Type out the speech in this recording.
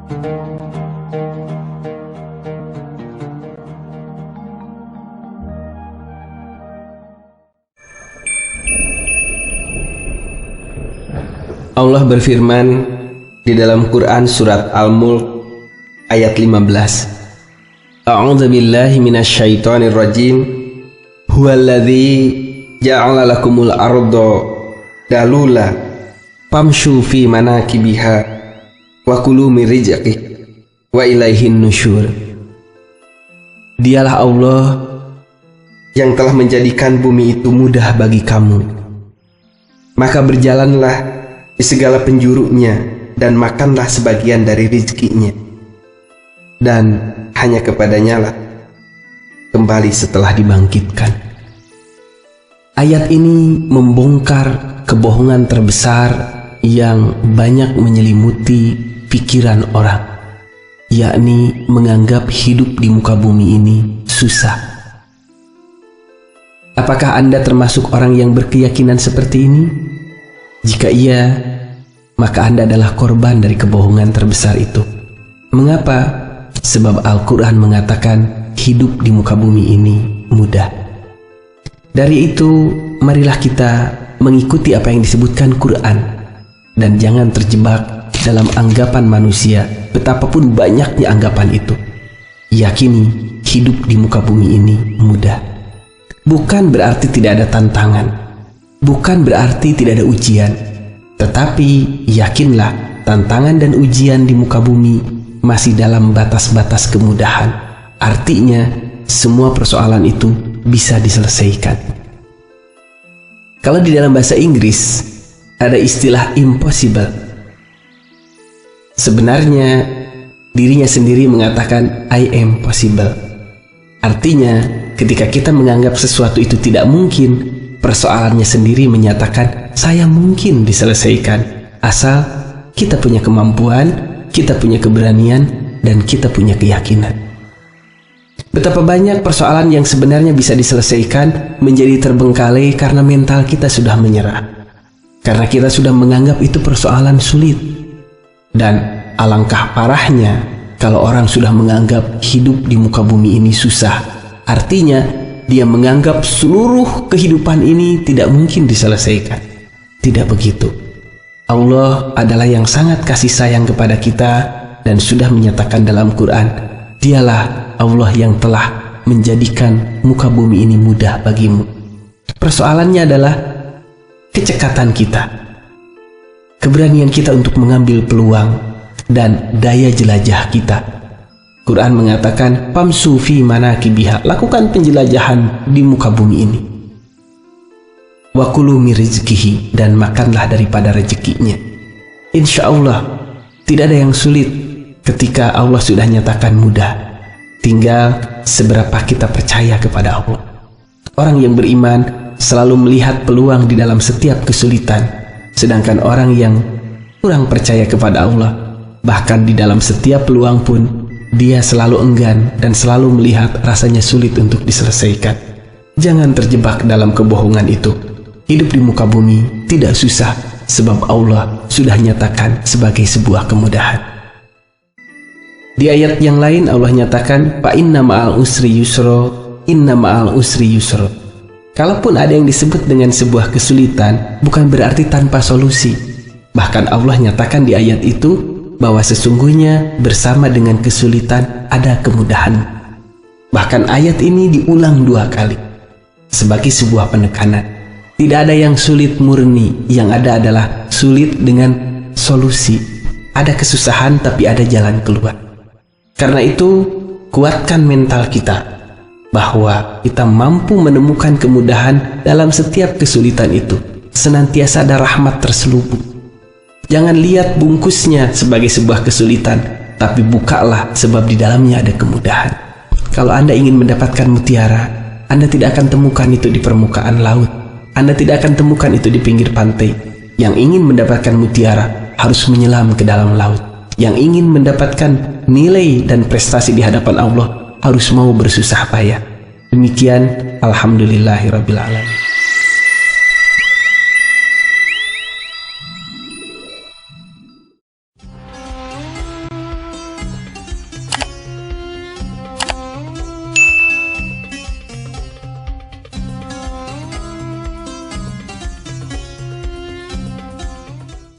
Allah berfirman di dalam Quran surat Al-Mulk ayat 15. A'udzu billahi minasyaitonir rajim. Huwallazi ja'ala lakumul arda dalula famshu fi manakibiha wa kulu min rizqihi wa ilaihin nusyur. Dialah Allah yang telah menjadikan bumi itu mudah bagi kamu. Maka berjalanlah di segala penjurunya dan makanlah sebagian dari rizkinya, dan hanya kepadanya lah kembali setelah dibangkitkan. Ayat ini membongkar kebohongan terbesar yang banyak menyelimuti pikiran orang, yakni menganggap hidup di muka bumi ini susah. Apakah Anda termasuk orang yang berkeyakinan seperti ini? Jika iya, maka Anda adalah korban dari kebohongan terbesar itu. Mengapa? Sebab Al-Quran mengatakan hidup di muka bumi ini mudah. Dari itu, marilah kita mengikuti apa yang disebutkan Quran, dan jangan terjebak dalam anggapan manusia, betapapun banyaknya anggapan itu. Yakini hidup di muka bumi ini mudah. Bukan berarti tidak ada tantangan, bukan berarti tidak ada ujian, tetapi yakinlah tantangan dan ujian di muka bumi masih dalam batas-batas kemudahan. Artinya semua persoalan itu bisa diselesaikan. Kalau di dalam bahasa Inggris ada istilah impossible. Sebenarnya dirinya sendiri mengatakan I am possible. Artinya ketika kita menganggap sesuatu itu tidak mungkin, persoalannya sendiri menyatakan saya mungkin diselesaikan, asal kita punya kemampuan, kita punya keberanian, dan kita punya keyakinan. Betapa banyak persoalan yang sebenarnya bisa diselesaikan menjadi terbengkalai karena mental kita sudah menyerah, karena kita sudah menganggap itu persoalan sulit. Dan alangkah parahnya kalau orang sudah menganggap hidup di muka bumi ini susah, artinya dia menganggap seluruh kehidupan ini tidak mungkin diselesaikan. Tidak begitu. Allah adalah yang sangat kasih sayang kepada kita dan sudah menyatakan dalam Quran, Dialah Allah yang telah menjadikan muka bumi ini mudah bagimu. Persoalannya adalah kecekatan kita, keberanian kita untuk mengambil peluang, dan daya jelajah kita. Quran mengatakan famsu fi manakibiha, lakukan penjelajahan di muka bumi ini. Wa kulu min rizqihi, dan makanlah daripada rezekinya. Insya Allah tidak ada yang sulit ketika Allah sudah nyatakan mudah. Tinggal seberapa kita percaya kepada Allah. Orang yang beriman selalu melihat peluang di dalam setiap kesulitan, sedangkan orang yang kurang percaya kepada Allah, bahkan di dalam setiap peluang pun dia selalu enggan dan selalu melihat rasanya sulit untuk diselesaikan. Jangan terjebak dalam kebohongan itu. Hidup di muka bumi tidak susah, sebab Allah sudah nyatakan sebagai sebuah kemudahan. Di ayat yang lain Allah nyatakan, fa inna ma'al usri yusra, inna ma'al usri yusra. Kalaupun ada yang disebut dengan sebuah kesulitan, bukan berarti tanpa solusi. Bahkan Allah nyatakan di ayat itu bahwa sesungguhnya bersama dengan kesulitan ada kemudahan. Bahkan ayat ini diulang 2 kali sebagai sebuah penekanan. Tidak ada yang sulit murni, yang ada adalah sulit dengan solusi. Ada kesusahan tapi ada jalan keluar. Karena itu kuatkan mental kita bahwa kita mampu menemukan kemudahan dalam setiap kesulitan itu. Senantiasa ada rahmat terselubung. Jangan lihat bungkusnya sebagai sebuah kesulitan, tapi bukalah sebab di dalamnya ada kemudahan. Kalau Anda ingin mendapatkan mutiara, Anda tidak akan temukan itu di permukaan laut. Anda tidak akan temukan itu di pinggir pantai. Yang ingin mendapatkan mutiara harus menyelam ke dalam laut. Yang ingin mendapatkan nilai dan prestasi di hadapan Allah harus mau bersusah payah. Demikian, alhamdulillahirabbil alamin.